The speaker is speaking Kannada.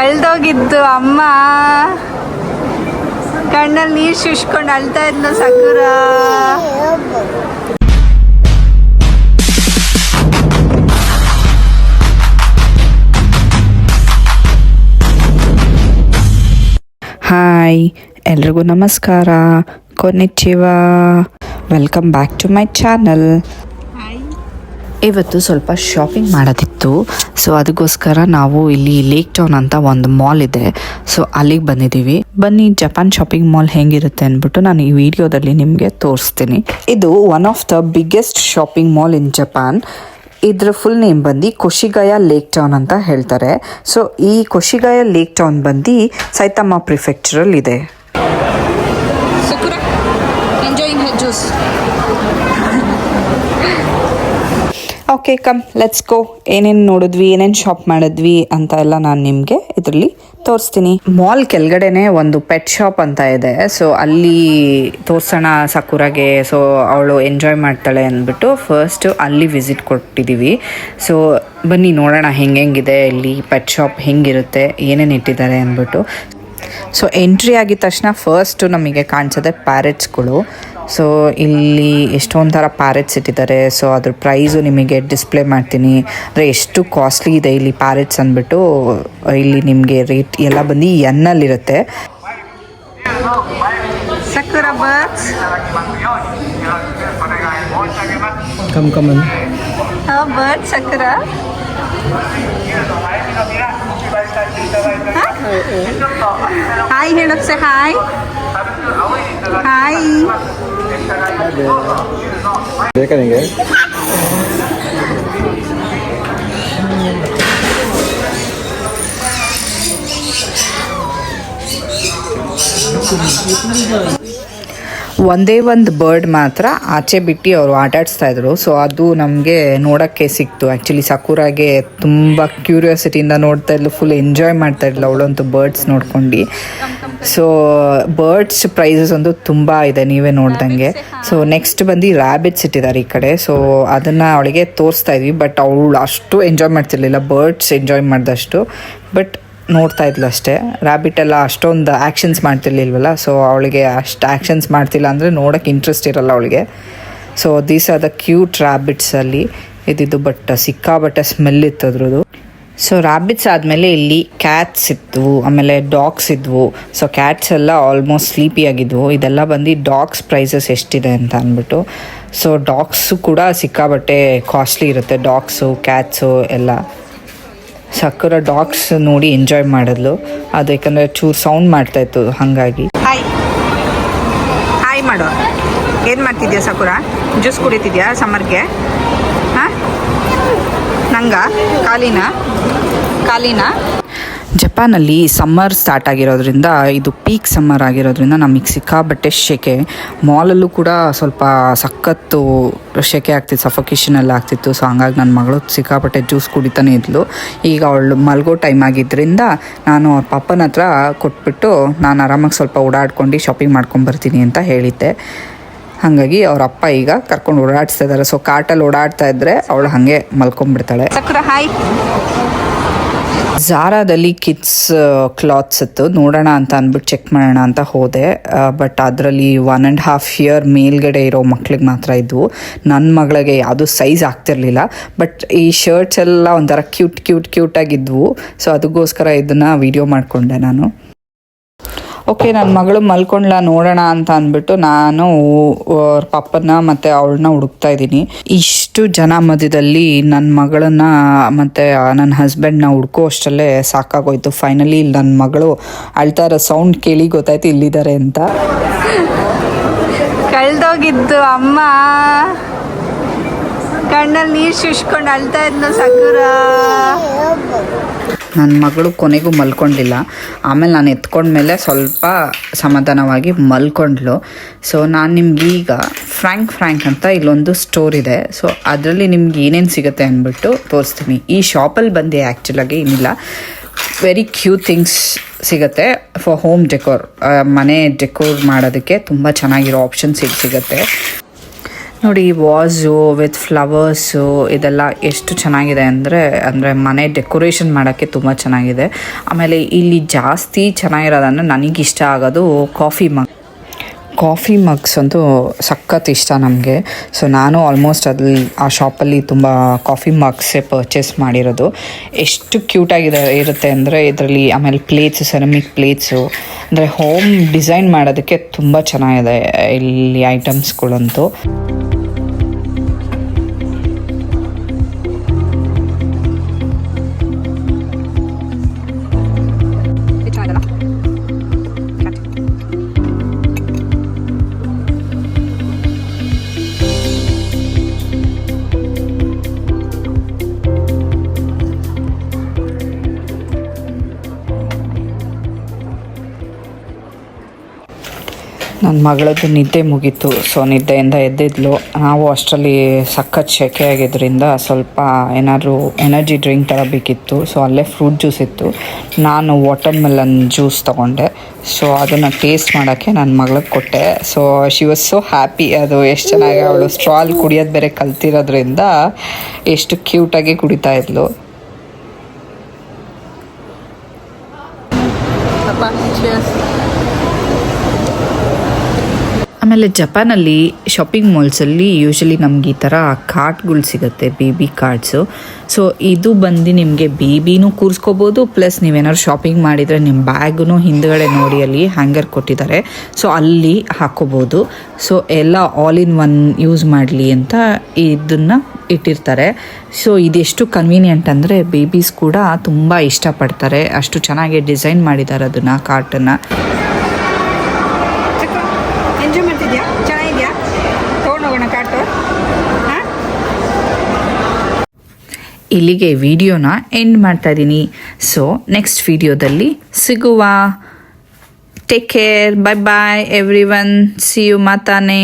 ಕಳ್ದೋಗಿದ್ದು ಅಮ್ಮ ಕಣ್ಣಲ್ಲಿ ನೀರು ಶುಷ್ಕೊಂಡು ಅಳ್ತಾ ಇದ್ಲು ಸಕುರ. ಹಾಯ್, ಎಲ್ರಿಗೂ ನಮಸ್ಕಾರ. ಕೊನ್ನಿಚಿವಾ, welcome back to my channel. ಇವತ್ತು ಸ್ವಲ್ಪ ಶಾಪಿಂಗ್ ಮಾಡೋದಿತ್ತು. ಸೊ ಅದಕ್ಕೋಸ್ಕರ ನಾವು ಇಲ್ಲಿ ಲೇಕ್ ಟೌನ್ ಅಂತ ಒಂದು ಮಾಲ್ ಇದೆ, ಸೊ ಅಲ್ಲಿಗೆ ಬಂದಿದ್ದೀವಿ. ಬನ್ನಿ ಜಪಾನ್ ಶಾಪಿಂಗ್ ಮಾಲ್ ಹೆಂಗಿರುತ್ತೆ ಅಂದ್ಬಿಟ್ಟು ನಾನು ಈ ವಿಡಿಯೋದಲ್ಲಿ ನಿಮಗೆ ತೋರಿಸ್ತೀನಿ. ಇದು one of the biggest shopping mall in Japan. ಇದ್ರ ಫುಲ್ ನೇಮ್ ಬಂದು ಕೊಶಿಗಾಯ ಲೇಕ್ ಟೌನ್ ಅಂತ ಹೇಳ್ತಾರೆ. ಸೊ ಈ ಕೊಶಿಗಾಯ ಲೇಕ್ ಟೌನ್ ಬಂದು ಸೈತಾಮಾ ಪ್ರಿಫೆಕ್ಚರಲ್ ಇದೆ. Okay, come let's go. ಏನೇನು ನೋಡಿದ್ವಿ, ಏನೇನು ಶಾಪ್ ಮಾಡಿದ್ವಿ ಅಂತ ಎಲ್ಲ ನಾನು ನಿಮಗೆ ಇದರಲ್ಲಿ ತೋರಿಸ್ತೀನಿ. ಮಾಲ್ ಕೆಳಗಡೆನೆ ಒಂದು ಪೆಟ್ ಶಾಪ್ ಅಂತ ಇದೆ. ಸೊ ಅಲ್ಲಿ ತೋರ್ಸೋಣ ಸಕುರಾಗೆ, ಸೊ ಅವಳು ಎಂಜಾಯ್ ಮಾಡ್ತಾಳೆ ಅಂದ್ಬಿಟ್ಟು ಫಸ್ಟ್ ಅಲ್ಲಿ ವಿಸಿಟ್ ಕೊಟ್ಟಿದ್ದೀವಿ. ಸೊ ಬನ್ನಿ ನೋಡೋಣ ಹೆಂಗಿದೆ ಇಲ್ಲಿ ಪೆಟ್ ಶಾಪ್, ಹೆಂಗಿರುತ್ತೆ, ಏನೇನು ಇಟ್ಟಿದ್ದಾರೆ ಅಂದ್ಬಿಟ್ಟು. ಸೊ ಎಂಟ್ರಿ ಆಗಿದ ತಕ್ಷಣ ಫಸ್ಟು ನಮಗೆ ಕಾಣಿಸೋದೆ ಪ್ಯಾರೆಟ್ಸ್ಗಳು. ಸೊ ಇಲ್ಲಿ ಎಷ್ಟೊಂದು ಥರ ಪ್ಯಾರೆಟ್ಸ್ ಇಟ್ಟಿದ್ದಾರೆ. ಸೊ ಅದ್ರ ಪ್ರೈಸು ನಿಮಗೆ ಡಿಸ್ಪ್ಲೇ ಮಾಡ್ತೀನಿ. ಅಂದರೆ ಎಷ್ಟು ಕಾಸ್ಟ್ಲಿ ಇದೆ ಇಲ್ಲಿ ಪ್ಯಾರೆಟ್ಸ್ ಅಂದ್ಬಿಟ್ಟು. ಇಲ್ಲಿ ನಿಮಗೆ ರೇಟ್ ಎಲ್ಲ ಬಂದು ಎನ್ನಲ್ಲಿರುತ್ತೆ. Sakura birds bird Sakura. Hi ಹೇಳೋಕ್ಸೆ, ಹಾಯ್ ಹಾಯ್. ಬೇಕಾ ನಿಮಗೆ? ಒಂದೇ ಒಂದು ಬರ್ಡ್ ಮಾತ್ರ ಆಚೆ ಬಿಟ್ಟು ಅವರು ಆಟಾಡಿಸ್ತಾ ಇದ್ರು. ಸೊ ಅದು ನಮಗೆ ನೋಡೋಕ್ಕೆ ಸಿಕ್ತು. ಆ್ಯಕ್ಚುಲಿ ಸಕುರಾಗೆ ತುಂಬ ಕ್ಯೂರಿಯಾಸಿಟಿಯಿಂದ ನೋಡ್ತಾ ಇದ್ಲು, ಫುಲ್ ಎಂಜಾಯ್ ಮಾಡ್ತಾ ಇದ್ಲು ಅವಳಂತೂ ಬರ್ಡ್ಸ್ ನೋಡ್ಕೊಂಡು. ಸೊ ಬರ್ಡ್ಸ್ ಪ್ರೈಸಸ್ ಒಂದು ತುಂಬ ಇದೆ, ನೀವೇ ನೋಡ್ದಂಗೆ. ಸೊ ನೆಕ್ಸ್ಟ್ ಬಂದು ರ್ಯಾಬಿಟ್ಸ್ ಇಟ್ಟಿದ್ದಾರೆ ಈ ಕಡೆ. ಸೊ ಅದನ್ನು ಅವಳಿಗೆ ತೋರಿಸ್ತಾ ಇದ್ವಿ, ಬಟ್ ಅವಳು ಅಷ್ಟು ಎಂಜಾಯ್ ಮಾಡ್ತಿರ್ಲಿಲ್ಲ, ಬರ್ಡ್ಸ್ ಎಂಜಾಯ್ ಮಾಡಿದಷ್ಟು. ಬಟ್ ನೋಡ್ತಾ ಇದ್ಲು ಅಷ್ಟೇ. ರ್ಯಾಬಿಟ್ ಎಲ್ಲ ಅಷ್ಟೊಂದು ಆ್ಯಕ್ಷನ್ಸ್ ಮಾಡ್ತಿರ್ಲಿಲ್ವಲ್ಲ, ಸೊ ಅವಳಿಗೆ ಅಷ್ಟು ಆ್ಯಕ್ಷನ್ಸ್ ಮಾಡ್ತಿಲ್ಲ ಅಂದರೆ ನೋಡೋಕ್ಕೆ ಇಂಟ್ರೆಸ್ಟ್ ಇರಲ್ಲ ಅವಳಿಗೆ. So these are the cute ರ್ಯಾಬಿಟ್ಸಲ್ಲಿ ಇದ್ದಿದ್ದು, ಬಟ್ ಸಿಕ್ಕಾಬಟ್ಟೆ ಸ್ಮೆಲ್ ಇತ್ತು ಅದ್ರದ್ದು. ಸೊ ರ್ಯಾಬಿಟ್ಸ್ ಆದಮೇಲೆ ಇಲ್ಲಿ ಕ್ಯಾಟ್ಸ್ ಇತ್ತು, ಆಮೇಲೆ ಡಾಗ್ಸ್ ಇದ್ವು. ಸೊ ಕ್ಯಾಟ್ಸ್ ಎಲ್ಲ ಆಲ್ಮೋಸ್ಟ್ ಸ್ಲೀಪಿ ಆಗಿದ್ವು. ಇದೆಲ್ಲ ಬಂದು ಡಾಗ್ಸ್ ಪ್ರೈಸಸ್ ಎಷ್ಟಿದೆ ಅಂತ ಅಂದ್ಬಿಟ್ಟು. ಸೊ ಡಾಗ್ಸು ಕೂಡ ಸಿಕ್ಕಾಬಟ್ಟೆ ಕಾಸ್ಟ್ಲಿ ಇರುತ್ತೆ, ಡಾಗ್ಸು ಕ್ಯಾಟ್ಸು ಎಲ್ಲ. ಸಕುರ ಡಾಗ್ಸ್ ನೋಡಿ ಎಂಜಾಯ್ ಮಾಡಿದ್ಲು, ಅದು ಯಾಕಂದರೆ ಚೂರು ಸೌಂಡ್ ಮಾಡ್ತಾಯಿತ್ತು ಹಾಗಾಗಿ. ಹಾಯ್ ಹಾಯ್ ಮಾಡು. ಏನು ಮಾಡ್ತಿದ್ಯಾ ಸಕುರಾ? ಜ್ಯೂಸ್ ಕುಡಿತಿದ್ಯಾ ಸಮ್ಮರ್ಗೆ? ಹಾಂ, ನಂಗ ಕಾಲಿನ. ಜಪಾನಲ್ಲಿ ಸಮ್ಮರ್ ಸ್ಟಾರ್ಟ್ ಆಗಿರೋದ್ರಿಂದ, ಇದು ಪೀಕ್ ಸಮ್ಮರ್ ಆಗಿರೋದ್ರಿಂದ ನಮಗೆ ಸಿಕ್ಕಾಬಟ್ಟೆ ಶೆಕೆ. ಮಾಲಲ್ಲೂ ಕೂಡ ಸ್ವಲ್ಪ ಸಖತ್ತು ಶೆಕೆ ಆಗ್ತಿತ್ತು, ಸಫೋಕೇಶನ್ ಎಲ್ಲ ಆಗ್ತಿತ್ತು. ಸೊ ಹಂಗಾಗಿ ನನ್ನ ಮಗಳು ಸಿಕ್ಕಾಬಟ್ಟೆ ಜ್ಯೂಸ್ ಕುಡಿತಾನೆ ಇದ್ಲು. ಈಗ ಅವಳು ಮಲ್ಗೋ ಟೈಮ್ ಆಗಿದ್ದರಿಂದ ನಾನು ಅವ್ರ ಪಪ್ಪನ ಹತ್ರ ಕೊಟ್ಬಿಟ್ಟು ನಾನು ಆರಾಮಾಗಿ ಸ್ವಲ್ಪ ಓಡಾಡ್ಕೊಂಡು ಶಾಪಿಂಗ್ ಮಾಡ್ಕೊಂಬರ್ತೀನಿ ಅಂತ ಹೇಳಿದ್ದೆ. ಹಾಗಾಗಿ ಅವ್ರ ಅಪ್ಪ ಈಗ ಕರ್ಕೊಂಡು ಓಡಾಡಿಸ್ತಾ ಇದ್ದಾರೆ. ಸೊ ಕಾರ್ಟಲ್ಲಿ ಓಡಾಡ್ತಾ ಇದ್ದರೆ ಅವಳು ಹಾಗೆ ಮಲ್ಕೊಂಡ್ಬಿಡ್ತಾಳೆ. Sakura hi. ಝಾರಾದಲ್ಲಿ ಕಿಡ್ಸ್ ಕ್ಲಾತ್ಸ್ ಇತ್ತು, ನೋಡೋಣ ಅಂತ ಅಂದ್ಬಿಟ್ಟು ಚೆಕ್ ಮಾಡೋಣ ಅಂತ ಹೋದೆ. ಬಟ್ ಅದರಲ್ಲಿ 1.5 year ಮೇಲ್ಗಡೆ ಇರೋ ಮಕ್ಳಿಗೆ ಮಾತ್ರ ಇದ್ವು. ನನ್ನ ಮಗಳಿಗೆ ಯಾವುದೂ ಸೈಜ್ ಆಗ್ತಿರ್ಲಿಲ್ಲ. ಬಟ್ ಈ ಶರ್ಟ್ಸ್ ಎಲ್ಲ ಒಂಥರ ಕ್ಯೂಟಾಗಿದ್ವು. ಸೊ ಅದಕ್ಕೋಸ್ಕರ ಇದನ್ನು ವಿಡಿಯೋ ಮಾಡಿಕೊಂಡೆ ನಾನು. ಓಕೆ, ನನ್ನ ಮಗಳು ಮಲ್ಕೊಂಡ್ಲ, ನೋಡೋಣ ಅಂತ ಅಂದ್ಬಿಟ್ಟು ನಾನು ಅವ್ರ ಪಪ್ಪನ ಮತ್ತು ಅವಳನ್ನ ಹುಡುಕ್ತಾ ಇದ್ದೀನಿ. ಇಷ್ಟು ಜನ ಮಧ್ಯದಲ್ಲಿ ನನ್ನ ಮಗಳನ್ನ ಮತ್ತು ನನ್ನ ಹಸ್ಬೆಂಡ್ನ ಹುಡ್ಕೋ ಅಷ್ಟರಲ್ಲೇ ಸಾಕಾಗೋಯ್ತು. ಫೈನಲಿ ಇಲ್ಲಿ ನನ್ನ ಮಗಳು ಅಳ್ತಾ ಇರೋ ಸೌಂಡ್ ಕೇಳಿ ಗೊತ್ತಾಯ್ತು ಇಲ್ಲಿದ್ದಾರೆ ಅಂತ. ಕಳ್ದೋಗಿದ್ದು ಅಮ್ಮ ಕಣ್ಣಲ್ಲಿ ನೀರು ಶುಷ್ಕೊಂಡು ಅಳ್ತಾ ಇದ್ಲು ಸಕುರಾ. ನನ್ನ ಮಗಳು ಕೊನೆಗೂ ಮಲ್ಕೊಂಡಿಲ್ಲ. ಆಮೇಲೆ ನಾನು ಎತ್ಕೊಂಡ್ಮೇಲೆ ಸ್ವಲ್ಪ ಸಮಾಧಾನವಾಗಿ ಮಲ್ಕೊಂಡ್ಲು. ಸೊ ನಾನು ನಿಮ್ಗೆ ಈಗ ಫ್ರ್ಯಾಂಕ್ ಅಂತ ಇಲ್ಲೊಂದು ಸ್ಟೋರ್ ಇದೆ. ಸೊ ಅದರಲ್ಲಿ ನಿಮ್ಗೆ ಏನೇನು ಸಿಗುತ್ತೆ ಅಂದ್ಬಿಟ್ಟು ತೋರಿಸ್ತೀನಿ. ಈ ಶಾಪಲ್ಲಿ ಬಂದು ಆ್ಯಕ್ಚುಲಾಗಿ ಏನಿಲ್ಲ, ವೆರಿ ಕ್ಯೂಟ್ ಥಿಂಗ್ಸ್ ಸಿಗುತ್ತೆ ಫಾರ್ ಹೋಮ್ ಡೆಕೋರ್. ಮನೆ ಡೆಕೋರ್ ಮಾಡೋದಕ್ಕೆ ತುಂಬ ಚೆನ್ನಾಗಿರೋ ಆಪ್ಷನ್ಸ್ ಇಲ್ಲಿ ಸಿಗುತ್ತೆ. ನೋಡಿ ವಾಸು ವಿತ್ ಫ್ಲವರ್ಸು ಇದೆಲ್ಲ ಎಷ್ಟು ಚೆನ್ನಾಗಿದೆ ಅಂದರೆ ಮನೆ ಡೆಕೋರೇಷನ್ ಮಾಡೋಕ್ಕೆ ತುಂಬ ಚೆನ್ನಾಗಿದೆ. ಆಮೇಲೆ ಇಲ್ಲಿ ಜಾಸ್ತಿ ಚೆನ್ನಾಗಿರೋದಂದರೆ ನನಗಿಷ್ಟ ಆಗೋದು ಕಾಫಿ ಮಗ್ಸ್ ಅಂತೂ ಸಖತ್ ಇಷ್ಟ ನಮಗೆ. ಸೊ ನಾನು ಆಲ್ಮೋಸ್ಟ್ ಆ ಶಾಪಲ್ಲಿ ತುಂಬ ಕಾಫಿ ಮಗ್ಸೇ ಪರ್ಚೇಸ್ ಮಾಡಿರೋದು. ಎಷ್ಟು ಕ್ಯೂಟಾಗಿದೆ ಇರುತ್ತೆ ಅಂದರೆ ಇದರಲ್ಲಿ. ಆಮೇಲೆ ಪ್ಲೇಟ್ಸು, ಸೆರಮಿಕ್ ಪ್ಲೇಟ್ಸು, ಅಂದರೆ ಹೋಮ್ ಡಿಸೈನ್ ಮಾಡೋದಕ್ಕೆ ತುಂಬ ಚೆನ್ನಾಗಿದೆ ಇಲ್ಲಿ ಐಟಮ್ಸ್ಗಳಂತೂ. ನನ್ನ ಮಗಳದ್ದು ನಿದ್ದೆ ಮುಗೀತು. ಸೊ ನಿದ್ದೆಯಿಂದ ಎದ್ದಿದ್ಲು. ನಾವು ಅಷ್ಟರಲ್ಲಿ ಸಖತ್ ಶೆಕೆ ಆಗಿದ್ದರಿಂದ ಸ್ವಲ್ಪ ಏನಾದರೂ ಎನರ್ಜಿ ಡ್ರಿಂಕ್ ಥರ ಬೇಕಿತ್ತು. ಸೊ ಅಲ್ಲೇ ಫ್ರೂಟ್ ಜ್ಯೂಸ್ ಇತ್ತು. ನಾನು ವಾಟರ್ ಮೆಲನ್ ಜ್ಯೂಸ್ ತೊಗೊಂಡೆ. ಸೊ ಅದನ್ನು ಟೇಸ್ಟ್ ಮಾಡೋಕ್ಕೆ ನನ್ನ ಮಗಳಿಗೆ ಕೊಟ್ಟೆ. So she was so happy. ಅದು ಎಷ್ಟು ಚೆನ್ನಾಗಿ ಅವಳು ಸ್ಟ್ರಾಲ್ ಕುಡಿಯೋದು ಬೇರೆ ಕಲ್ತಿರೋದ್ರಿಂದ ಎಷ್ಟು ಕ್ಯೂಟಾಗಿ ಕುಡಿತಾ ಇದ್ಲು. ಆಮೇಲೆ ಜಪಾನಲ್ಲಿ ಶಾಪಿಂಗ್ ಮಾಲ್ಸಲ್ಲಿ ಯೂಶಲಿ ನಮ್ಗೆ ಈ ಥರ ಕಾರ್ಟ್ಗಳು ಸಿಗುತ್ತೆ, ಬೇಬಿ ಕಾರ್ಟ್ಸು. ಸೊ ಇದು ಬಂದು ನಿಮಗೆ ಬೇಬಿನೂ ಕೂರಿಸ್ಕೋಬೋದು, ಪ್ಲಸ್ ನೀವೇನಾದ್ರು ಶಾಪಿಂಗ್ ಮಾಡಿದರೆ ನಿಮ್ಮ ಬ್ಯಾಗೂ ಹಿಂದ್ಗಡೆ ನೋಡಿ ಅಲ್ಲಿ ಹ್ಯಾಂಗರ್ ಕೊಟ್ಟಿದ್ದಾರೆ. ಸೊ ಅಲ್ಲಿ ಹಾಕೋಬೋದು. ಸೊ ಎಲ್ಲ ಆಲ್ ಇನ್ ಒನ್ ಯೂಸ್ ಮಾಡಲಿ ಅಂತ ಇದನ್ನು ಇಟ್ಟಿರ್ತಾರೆ. ಸೊ ಇದೆಷ್ಟು ಕನ್ವೀನಿಯೆಂಟ್ ಅಂದರೆ ಬೇಬೀಸ್ ಕೂಡ ತುಂಬ ಇಷ್ಟಪಡ್ತಾರೆ. ಅಷ್ಟು ಚೆನ್ನಾಗಿ ಡಿಸೈನ್ ಮಾಡಿದ್ದಾರೆ ಅದನ್ನು, ಕಾರ್ಟನ್ನು. ಎಂಜಾಯ್ ಮಾಡ್ತಿದ್ಯಾ? ಚೆನ್ನಾಗಿದ್ಯಾ? ತೊಗೊಂಡೋಗೋಣ ಕಾರ್ಟು. ಹಾಂ, ಇಲ್ಲಿಗೆ ವಿಡಿಯೋನ ಎಂಡ್ ಮಾಡ್ತಾ ಇದ್ದೀನಿ. ಸೊ ನೆಕ್ಸ್ಟ್ ವಿಡಿಯೋದಲ್ಲಿ ಸಿಗುವ. Take care, bye bye everyone, see you ಮಾತಾನೆ.